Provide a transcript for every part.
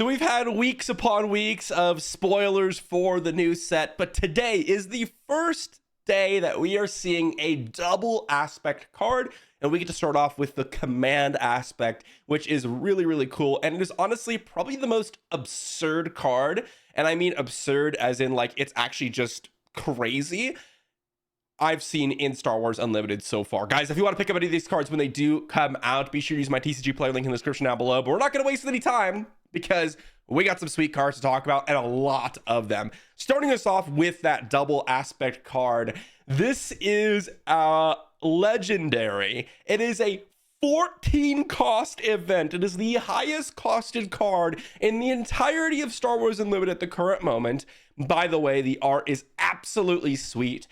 So we've had weeks upon weeks of spoilers for the new set, but today is the first day that we are seeing a double aspect card, and we get to start off with the command aspect, which is really, really cool. And it is honestly probably the most absurd card. And I mean absurd as in like it's actually just crazy I've seen in Star Wars Unlimited so far. Guys, if you want to pick up any of these cards when they do come out, be sure to use my TCG player link in the description down below. But we're not going to waste any time because we got some sweet cards to talk about and a lot of them. Starting us off with that double aspect card. This is legendary. It is a 14 cost event. It is the highest costed card in the entirety of Star Wars Unlimited at the current moment. By the way, the art is absolutely sweet.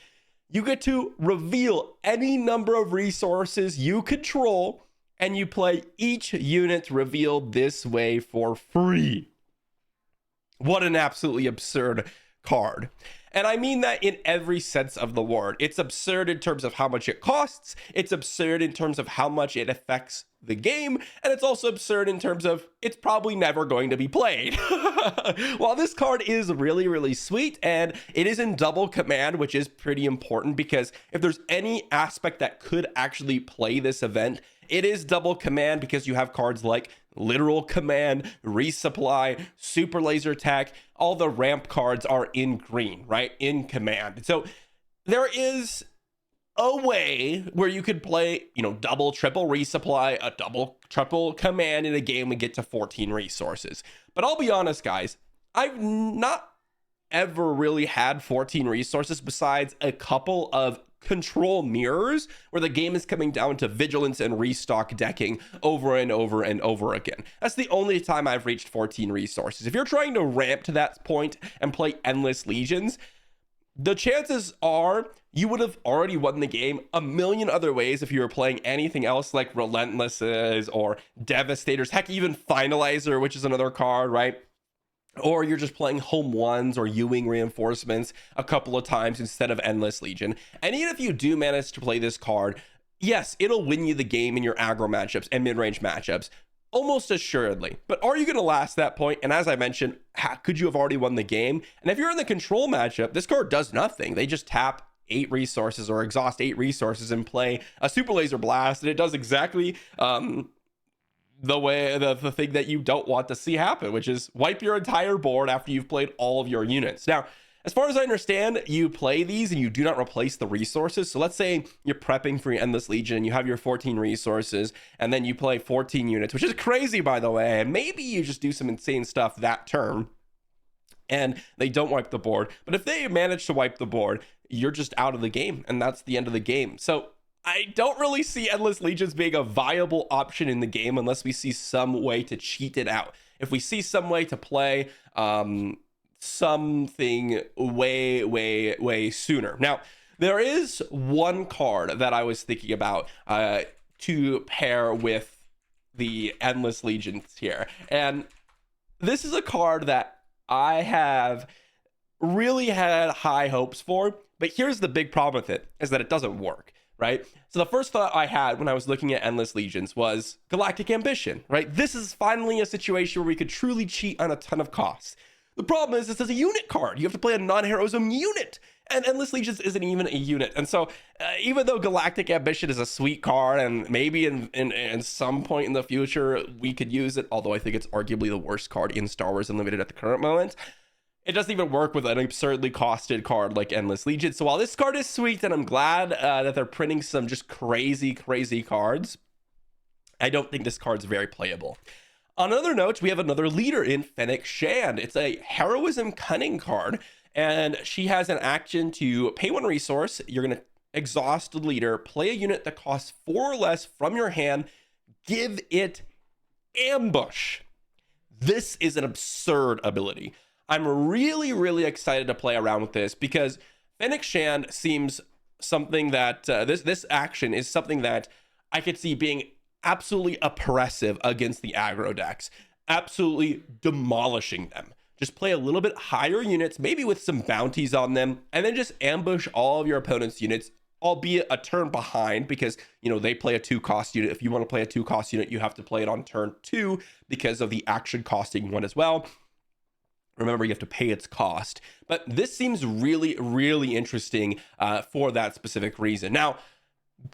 You get to reveal any number of resources you control, and you play each unit revealed this way for free. What an absolutely absurd card. And I mean that in every sense of the word. It's absurd in terms of how much it costs. It's absurd in terms of how much it affects the game. And it's also absurd in terms of it's probably never going to be played. While this card is really, really sweet, and it is in double command, which is pretty important because if there's any aspect that could actually play this event, it is double command because you have cards like literal command, resupply, super laser attack. All the ramp cards are in green, right? In command. So there is a way where you could play, double, triple resupply, a double, triple command in a game and get to 14 resources. But I'll be honest, guys, I've not ever really had 14 resources besides a couple of control mirrors where the game is coming down to vigilance and restock decking over and over and over again. That's the only time I've reached 14 resources. If you're trying to ramp to that point and play endless legions, the chances are you would have already won the game a million other ways if you were playing anything else like Relentlesses or Devastators, heck, even Finalizer, which is another card, right? Or you're just playing home ones or Ewing reinforcements a couple of times instead of Endless Legion. And even if you do manage to play this card, yes, it'll win you the game in your aggro matchups and mid-range matchups, almost assuredly. But are you going to last that point? And as I mentioned, could you have already won the game? And if you're in the control matchup, this card does nothing. They just tap 8 resources or exhaust 8 resources and play a super laser blast, and it does exactly the thing that you don't want to see happen, which is wipe your entire board after you've played all of your units. Now, as far as I understand, you play these and you do not replace the resources. So let's say you're prepping for your Endless Legion, you have your 14 resources, and then you play 14 units, which is crazy, by the way. And maybe you just do some insane stuff that turn and they don't wipe the board. But if they manage to wipe the board, you're just out of the game, and that's the end of the game. So I don't really see Endless Legions being a viable option in the game unless we see some way to cheat it out. If we see some way to play something way sooner. Now, there is one card that I was thinking about to pair with the Endless Legions here. And this is a card that I have really had high hopes for, but here's the big problem with it, is that it doesn't work. Right? So the first thought I had when I was looking at Endless Legions was Galactic Ambition, right? This is finally a situation where we could truly cheat on a ton of costs. The problem is this is a unit card. You have to play a non-heroism unit, and Endless Legions isn't even a unit. And so even though Galactic Ambition is a sweet card, and maybe in some point in the future we could use it, although I think it's arguably the worst card in Star Wars Unlimited at the current moment, it doesn't even work with an absurdly costed card like Endless Legion. So while this card is sweet, and I'm glad that they're printing some just crazy cards, I don't think this card's very playable. On another note, we have another leader in Fenec Shand. It's a Heroism Cunning card, and she has an action to pay 1 resource. You're going to exhaust the leader, play a unit that costs 4 or less from your hand, give it Ambush. This is an absurd ability. I'm really excited to play around with this because Fenec Shand seems something that this action is something that I could see being absolutely oppressive against the aggro decks, absolutely demolishing them. Just play a little bit higher units, maybe with some bounties on them, and then just ambush all of your opponent's units albeit a turn behind, because they play a 2-cost unit. If you want to play a 2-cost unit, you have to play it on turn 2 because of the action costing one as well. Remember, you have to pay its cost. But this seems really, really interesting for that specific reason. Now,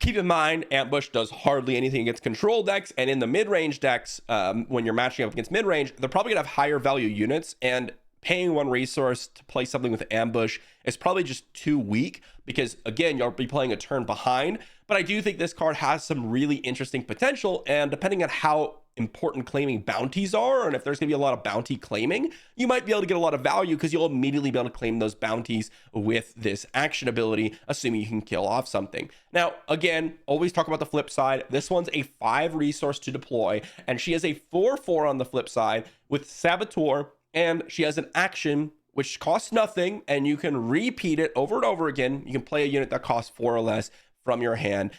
keep in mind, Ambush does hardly anything against control decks, and in the mid-range decks, when you're matching up against mid-range, they're probably going to have higher value units, and paying 1 resource to play something with Ambush is probably just too weak, because again, you'll be playing a turn behind. But I do think this card has some really interesting potential, and depending on how important claiming bounties are, and if there's going to be a lot of bounty claiming, you might be able to get a lot of value, because you'll immediately be able to claim those bounties with this action ability, assuming you can kill off something. Now, again, always talk about the flip side. This one's a 5 resource to deploy, and she has a 4/4 on the flip side with Saboteur, and she has an action which costs nothing, and you can repeat it over and over again. You can play a unit that costs 4 or less from your hand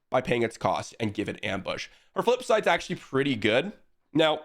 by paying its cost and give it Ambush. Her flip side's actually pretty good. Now,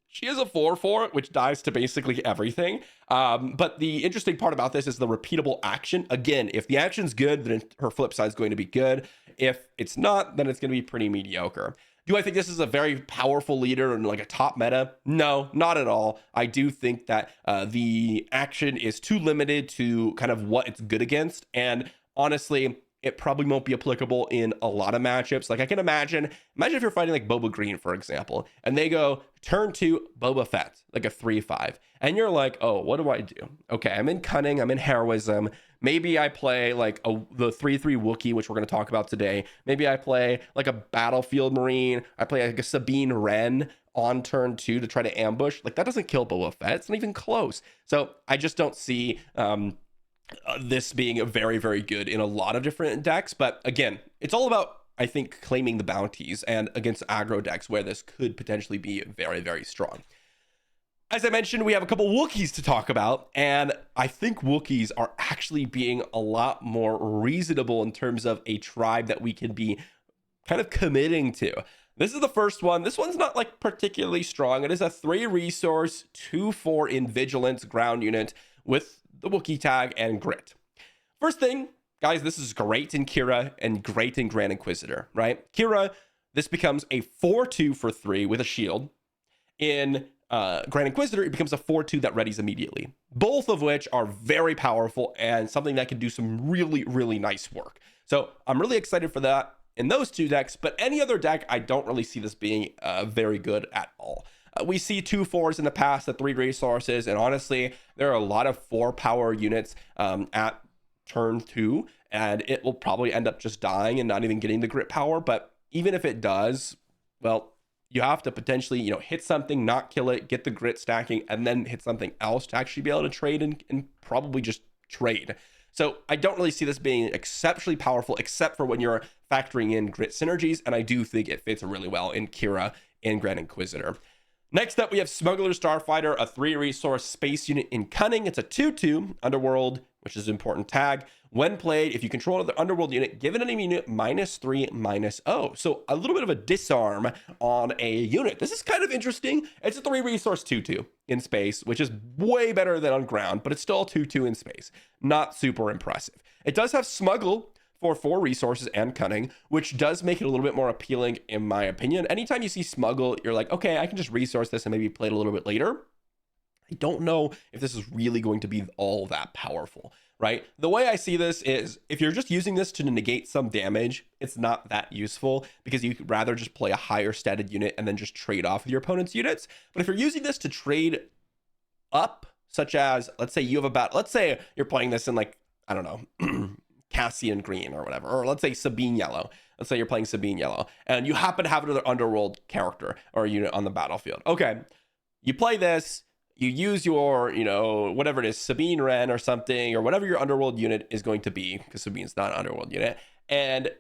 she has a 4/4, which dies to basically everything. But the interesting part about this is the repeatable action. Again, if the action's good, then her flip side's going to be good. If it's not, then it's going to be pretty mediocre. Do I think this is a very powerful leader and like a top meta? No, not at all. I do think that the action is too limited to kind of what it's good against. And honestly, it probably won't be applicable in a lot of matchups. Like I can imagine if you're fighting like Boba Green, for example, and they go turn 2 Boba Fett, like a 3/5. And you're like, oh, what do I do? Okay, I'm in Cunning, I'm in Heroism. Maybe I play like the 3/3 Wookiee, which we're going to talk about today. Maybe I play like a Battlefield Marine. I play like a Sabine Wren on turn 2 to try to ambush. Like that doesn't kill Boba Fett. It's not even close. So I just don't see this being very, very good in a lot of different decks. But again, it's all about, I think, claiming the bounties, and against aggro decks where this could potentially be very, very strong. As I mentioned, we have a couple Wookiees to talk about, and I think Wookiees are actually being a lot more reasonable in terms of a tribe that we can be kind of committing to. This is the first one. This one's not like particularly strong. It is a 3 resource, 2/4 in Vigilance ground unit with the Wookiee tag and grit. First thing, guys, this is great in Kira and great in Grand Inquisitor, right? Kira, this becomes a 4/2 for 3 with a shield. In Grand Inquisitor, it becomes a 4/2 that readies immediately. Both of which are very powerful and something that can do some really, really nice work. So I'm really excited for that in those 2 decks, but any other deck, I don't really see this being very good at all. We see 2/4s in the past, the 3 resources, and honestly, there are a lot of 4 power units at turn 2, and it will probably end up just dying and not even getting the grit power. But even if it does, well, you have to potentially, hit something, not kill it, get the grit stacking, and then hit something else to actually be able to trade and probably just trade. So I don't really see this being exceptionally powerful, except for when you're factoring in grit synergies, and I do think it fits really well in Kira and Grand Inquisitor. Next up, we have Smuggler Starfighter, a 3 resource space unit in Cunning. It's a 2/2 underworld, which is an important tag. When played, if you control another underworld unit, give an enemy unit -3/-0. So a little bit of a disarm on a unit. This is kind of interesting. It's a 3 resource 2/2 in space, which is way better than on ground, but it's still a 2/2 in space. Not super impressive. It does have Smuggle for 4 resources and Cunning, which does make it a little bit more appealing in my opinion. Anytime you see Smuggle, you're like, okay, I can just resource this and maybe play it a little bit later. I don't know if this is really going to be all that powerful, right? The way I see this is if you're just using this to negate some damage, it's not that useful, because you could rather just play a higher statted unit and then just trade off with your opponent's units. But if you're using this to trade up, such as, let's say you have let's say you're playing this in like, I don't know, Cassian green or whatever, or let's say Sabine yellow. Let's say you're playing Sabine yellow and you happen to have another underworld character or unit on the battlefield. Okay, you play this, you use your, whatever it is, Sabine Wren or something, or whatever your underworld unit is going to be, because Sabine's not an underworld unit, and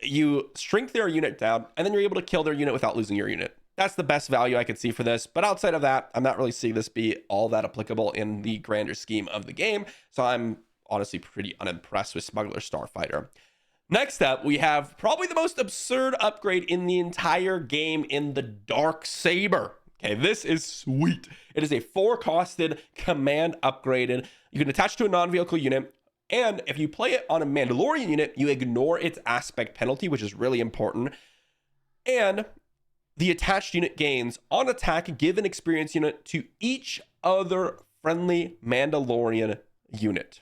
you shrink their unit down, and then you're able to kill their unit without losing your unit. That's the best value I could see for this. But outside of that, I'm not really seeing this be all that applicable in the grander scheme of the game. So I'm honestly pretty unimpressed with Smuggler Starfighter. Next up, we have probably the most absurd upgrade in the entire game in the darksaber. Okay, this is sweet. It is a 4-costed command upgraded. You can attach to a non-vehicle unit. And if you play it on a Mandalorian unit, you ignore its aspect penalty, which is really important. And the attached unit gains on attack give an experience unit to each other friendly Mandalorian unit.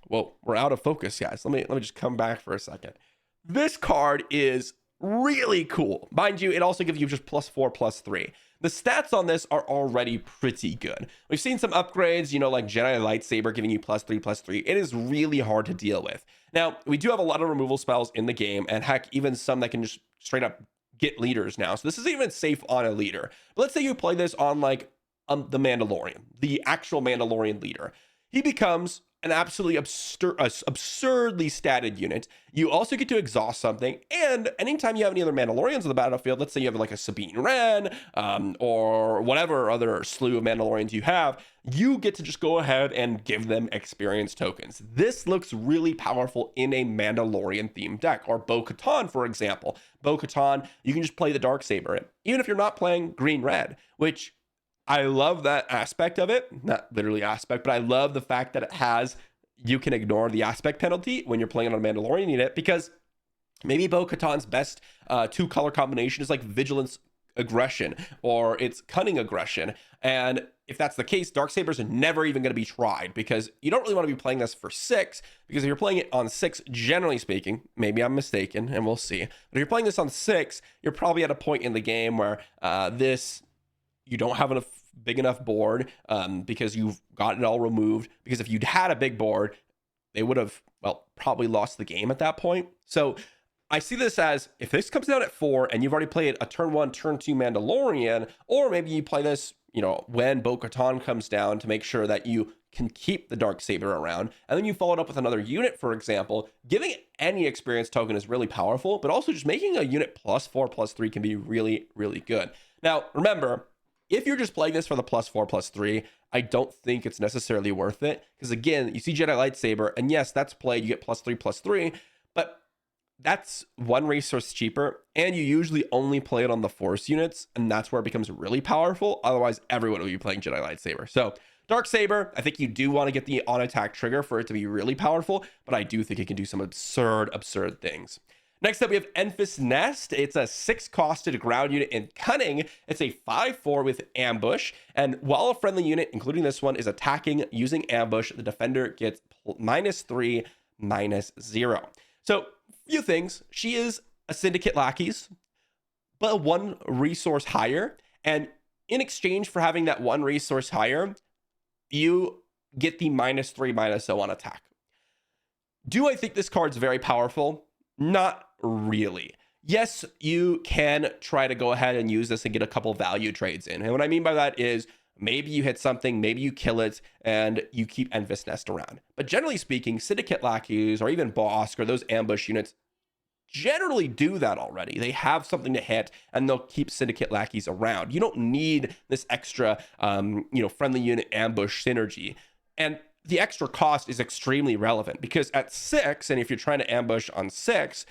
Well, we're out of focus, guys. Let me just come back for a second. This card is really cool. Mind you, it also gives you just +4/+3. The stats on this are already pretty good. We've seen some upgrades, like Jedi lightsaber giving you +3/+3. It is really hard to deal with. Now, we do have a lot of removal spells in the game, and heck, even some that can just straight up get leaders now. So this is even safe on a leader. But let's say you play this on the Mandalorian, the actual Mandalorian leader. He becomes an absolutely absurdly statted unit. You also get to exhaust something, and anytime you have any other Mandalorians on the battlefield, let's say you have like a Sabine Wren, or whatever other slew of Mandalorians you have, you get to just go ahead and give them experience tokens. This looks really powerful in a Mandalorian themed deck, or Bo-Katan, for example. Bo-Katan, you can just play the darksaber, even if you're not playing green-red, which I love that aspect of it. Not literally aspect, but I love the fact that you can ignore the aspect penalty when you're playing on a Mandalorian unit, because maybe Bo-Katan's best 2-color combination is like Vigilance Aggression, or it's Cunning Aggression. And if that's the case, darksabers are never even going to be tried, because you don't really want to be playing this for 6, because if you're playing it on 6, generally speaking, maybe I'm mistaken and we'll see, but if you're playing this on 6, you're probably at a point in the game where you don't have a big enough board, because you've got it all removed. Because if you'd had a big board, they would have, probably lost the game at that point. So I see this as, if this comes down at 4 and you've already played a turn 1, turn 2 Mandalorian, or maybe you play this, when Bo-Katan comes down, to make sure that you can keep the darksaber around, and then you follow it up with another unit, for example, giving any experience token is really powerful, but also just making a unit +4/+3 can be really, really good. Now, remember, if you're just playing this for the +4/+3, I don't think it's necessarily worth it. Because again, you see Jedi lightsaber, and yes, that's played, you get +3/+3, but that's 1 resource cheaper, and you usually only play it on the Force units, and that's where it becomes really powerful. Otherwise, everyone will be playing Jedi lightsaber. So darksaber, I think you do want to get the on attack trigger for it to be really powerful, but I do think it can do some absurd things. Next up, we have Enfys Nest. It's a 6-costed ground unit in Cunning. It's a 5/4 with Ambush. And while a friendly unit, including this one, is attacking using Ambush, the defender gets -3, -0. So, few things. She is a Syndicate Lackeys, but 1 resource higher. And in exchange for having that 1 resource higher, you get the -3, -0 on attack. Do I think this card's very powerful? Not really. Yes, you can try to go ahead and use this and get a couple value trades in. And what I mean by that is, maybe you hit something, maybe you kill it, and you keep Enfys Nest around. But generally speaking, Syndicate Lackeys, or even Bosk, or those ambush units, generally do that already. They have something to hit, and they'll keep Syndicate Lackeys around. You don't need this extra, friendly unit ambush synergy. And the extra cost is extremely relevant, because at 6, and if you're trying to ambush on 6,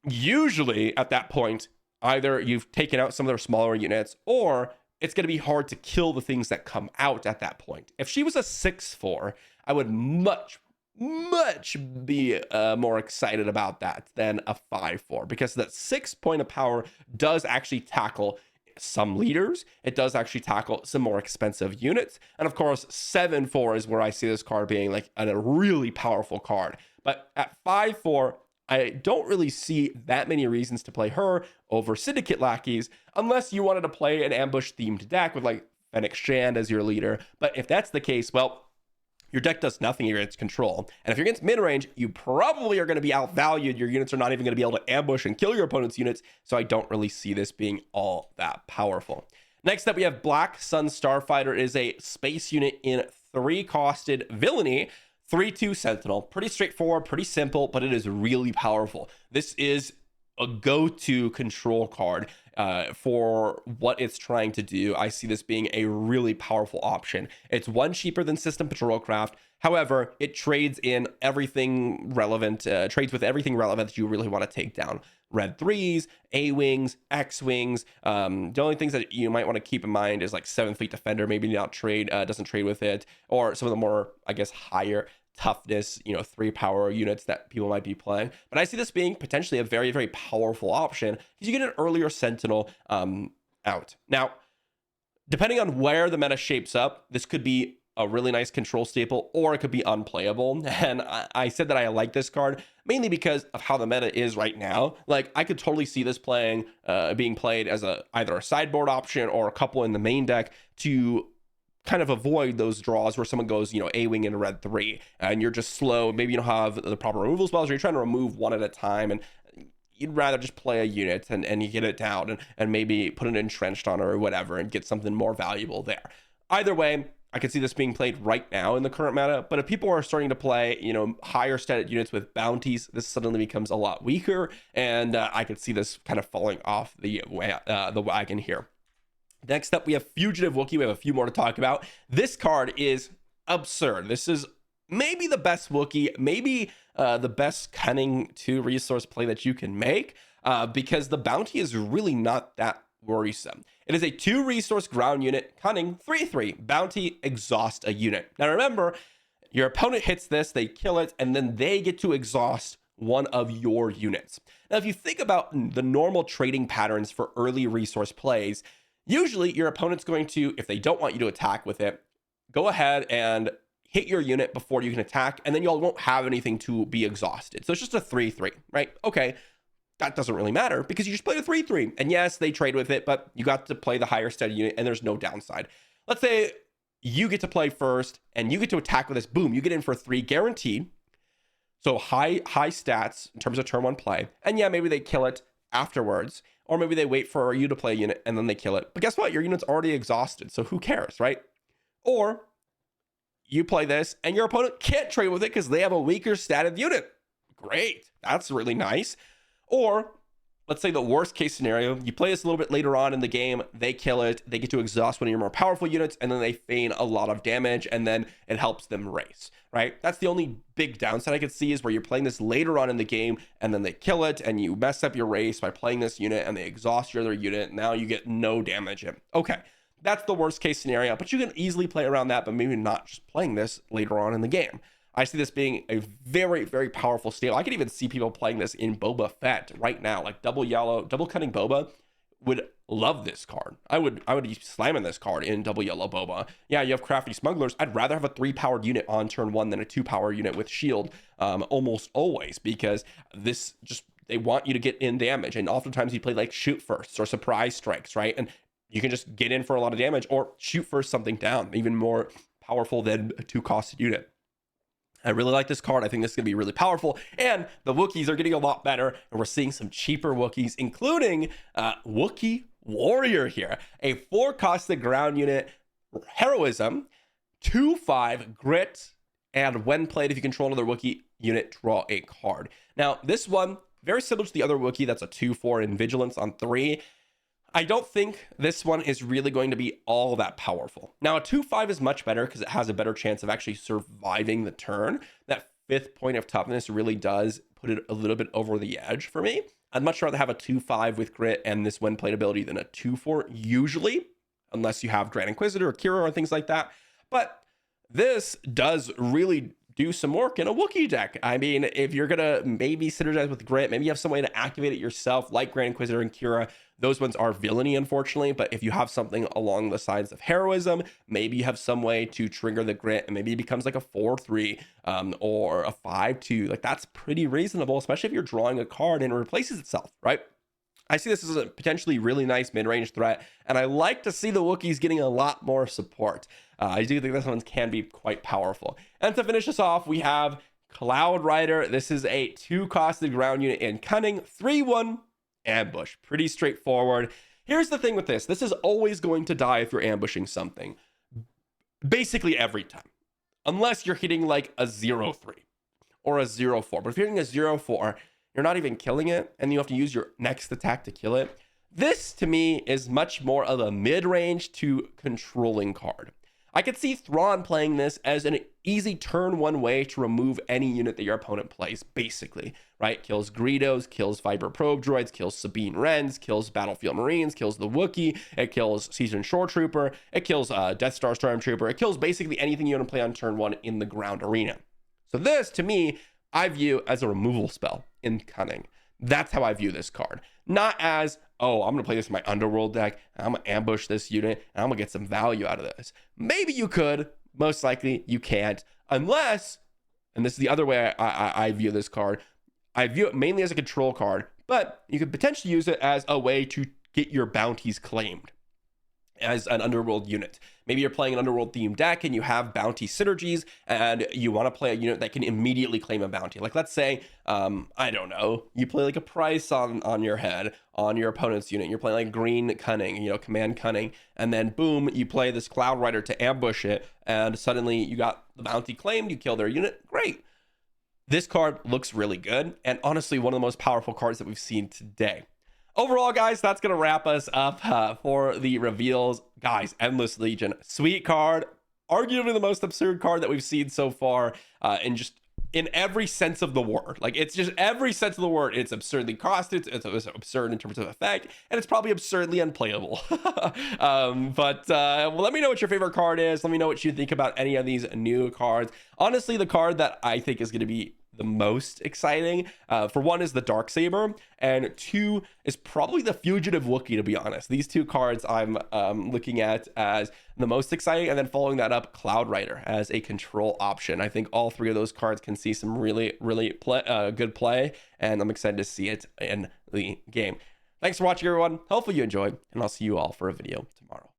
usually at that point, either you've taken out some of their smaller units, or it's going to be hard to kill the things that come out at that point. If she was a 6/4, I would much be more excited about that than a 5/4, because that 6 point of power does actually tackle some leaders. It does actually tackle some more expensive units. And of course, 7/4 is where I see this card being like a really powerful card. But at 5/4, I don't really see that many reasons to play her over Syndicate Lackeys, unless you wanted to play an ambush themed deck with like Fenec Shand as your leader. But if that's the case, your deck does nothing against control. And if you're against mid-range, you probably are going to be outvalued. Your units are not even going to be able to ambush and kill your opponent's units. So I don't really see this being all that powerful. Next up, we have Black Sun Starfighter. It is a space unit in 3-costed villainy. 3/2 Sentinel. Pretty straightforward, pretty simple, but it is really powerful. This is a go-to control card for what it's trying to do. I see this being a really powerful option. It's 1 cheaper than System Patrol Craft. However, it trades in everything relevant, trades with everything relevant that you really want to take down. Red 3s, A-Wings, X-Wings. The only things that you might want to keep in mind is like 7 Fleet Defender, maybe not trade, doesn't trade with it, or some of the more, I guess, higher toughness, 3 power units that people might be playing. But I see this being potentially a very, very powerful option because you get an earlier Sentinel out. Now, depending on where the meta shapes up, this could be a really nice control staple, or it could be unplayable. And I said that I like this card mainly because of how the meta is right now. Like, I could totally see this being played as either a sideboard option or a couple in the main deck to kind of avoid those draws where someone goes, A-wing in red 3, and you're just slow. Maybe you don't have the proper removal spells, or you're trying to remove one at a time, and you'd rather just play a unit and you get it down and maybe put an entrenched on or whatever and get something more valuable there. Either way, I could see this being played right now in the current meta, but if people are starting to play, higher stated units with bounties, this suddenly becomes a lot weaker, and I could see this kind of falling off the wagon here. Next up, we have Fugitive Wookiee. We have a few more to talk about. This card is absurd. This is maybe the best Wookiee, maybe the best cunning 2-resource play that you can make, because the bounty is really not that worrisome. It is a 2-resource ground unit, cunning, 3/3, bounty, exhaust a unit. Now remember, your opponent hits this, they kill it, and then they get to exhaust one of your units. Now, if you think about the normal trading patterns for early resource plays, usually your opponent's going to, if they don't want you to attack with it, go ahead and hit your unit before you can attack, and then y'all won't have anything to be exhausted. So it's just a 3/3, right? Okay. That doesn't really matter because you just played a 3/3. And yes, they trade with it, but you got to play the higher steady unit and there's no downside. Let's say you get to play first and you get to attack with this. Boom, you get in for 3 guaranteed. So high stats in terms of turn 1 play. And yeah, maybe they kill it afterwards, or maybe they wait for you to play a unit and then they kill it. But guess what? Your unit's already exhausted. So who cares, right? Or you play this and your opponent can't trade with it because they have a weaker statted unit. Great. That's really nice. Or let's say the worst case scenario, you play this a little bit later on in the game, they kill it, they get to exhaust one of your more powerful units, and then they feign a lot of damage, and then it helps them race, right? That's the only big downside I could see, is where you're playing this later on in the game, and then they kill it, and you mess up your race by playing this unit, and they exhaust your other unit, and now you get no damage in. Okay, that's the worst case scenario, but you can easily play around that, but maybe not just playing this later on in the game. I see this being a very, very powerful staple. I could even see people playing this in Boba Fett right now, like double cunning Boba would love this card. I would be slamming this card in double yellow Boba. Yeah, you have crafty smugglers. I'd rather have a 3-powered unit on turn 1 than a 2-power unit with shield, almost always, because this just, they want you to get in damage. And oftentimes you play like shoot firsts or surprise strikes, right? And you can just get in for a lot of damage or shoot first something down, even more powerful than a 2-costed unit. I really like this card. I think this is going to be really powerful. And the Wookiees are getting a lot better. And we're seeing some cheaper Wookiees, including Wookiee Warrior here. A 4-costed ground unit, heroism, 2/5 grit, and when played, if you control another Wookiee unit, draw a card. Now, this one, very similar to the other Wookiee, that's a 2/4 in vigilance on 3. I don't think this one is really going to be all that powerful. Now, a 2/5 is much better because it has a better chance of actually surviving the turn. That 5th point of toughness really does put it a little bit over the edge for me. I'd much rather have a 2/5 with grit and this when played ability than a 2/4 usually, unless you have Grand Inquisitor or Kira or things like that. But this does really do some work in a Wookiee deck. I mean, if you're gonna maybe synergize with grit, maybe you have some way to activate it yourself, like Grand Inquisitor and Kira. Those ones are villainy, unfortunately, but if you have something along the sides of heroism, maybe you have some way to trigger the grit, and maybe it becomes like a 4/3 or a 5/2. Like, that's pretty reasonable, especially if you're drawing a card and it replaces itself, right? I see this as a potentially really nice mid-range threat, and I like to see the Wookiees getting a lot more support. I do think this one can be quite powerful. And to finish us off, we have Cloud Rider. This is a 2-costed ground unit in cunning, 3/1 ambush. Pretty straightforward. Here's the thing with this. This is always going to die if you're ambushing something. Basically every time. Unless you're hitting like a 0/3 or a 0/4. But if you're hitting a 0/4, you're not even killing it, and you have to use your next attack to kill it. This, to me, is much more of a mid-range to controlling card. I could see Thrawn playing this as an easy turn 1 way to remove any unit that your opponent plays, basically, right? Kills Greedos, kills Viper Probe Droids, kills Sabine Wrens, kills Battlefield Marines, kills the Wookiee, it kills Seasoned Shore Trooper, it kills Death Star Stormtrooper, it kills basically anything you want to play on turn 1 in the ground arena. So this, to me, I view as a removal spell in Cunning. That's how I view this card. Not as, oh, I'm going to play this in my underworld deck, and I'm going to ambush this unit, and I'm going to get some value out of this. Maybe you could. Most likely you can't. Unless, and this is the other way I view this card, I view it mainly as a control card, but you could potentially use it as a way to get your bounties claimed as an underworld unit. Maybe you're playing an underworld themed deck and you have bounty synergies and you want to play a unit that can immediately claim a bounty. Like, let's say, I don't know, you play like a price on your head on your opponent's unit. You're playing like green cunning, you know, command cunning, and then boom, you play this Cloud Rider to ambush it, and suddenly you got the bounty claimed, you kill their unit. Great. This card looks really good, and honestly, one of the most powerful cards that we've seen today. Overall, guys, that's going to wrap us up for the reveals. Guys, Endless Legion, sweet card. Arguably the most absurd card that we've seen so far, and just in every sense of the word. Like, it's just every sense of the word. It's absurdly costed, it's absurd in terms of effect, and it's probably absurdly unplayable. Well, let me know what your favorite card is. Let me know what you think about any of these new cards. Honestly, the card that I think is going to be the most exciting, for one, is the darksaber, and two is probably the fugitive Wookiee, to be honest. These two cards I'm looking at as the most exciting, and then following that up, Cloud Rider as a control option. I think all three of those cards can see some really good play, and I'm excited to see it in the game. Thanks for watching, everyone. Hopefully you enjoyed, and I'll see you all for a video tomorrow.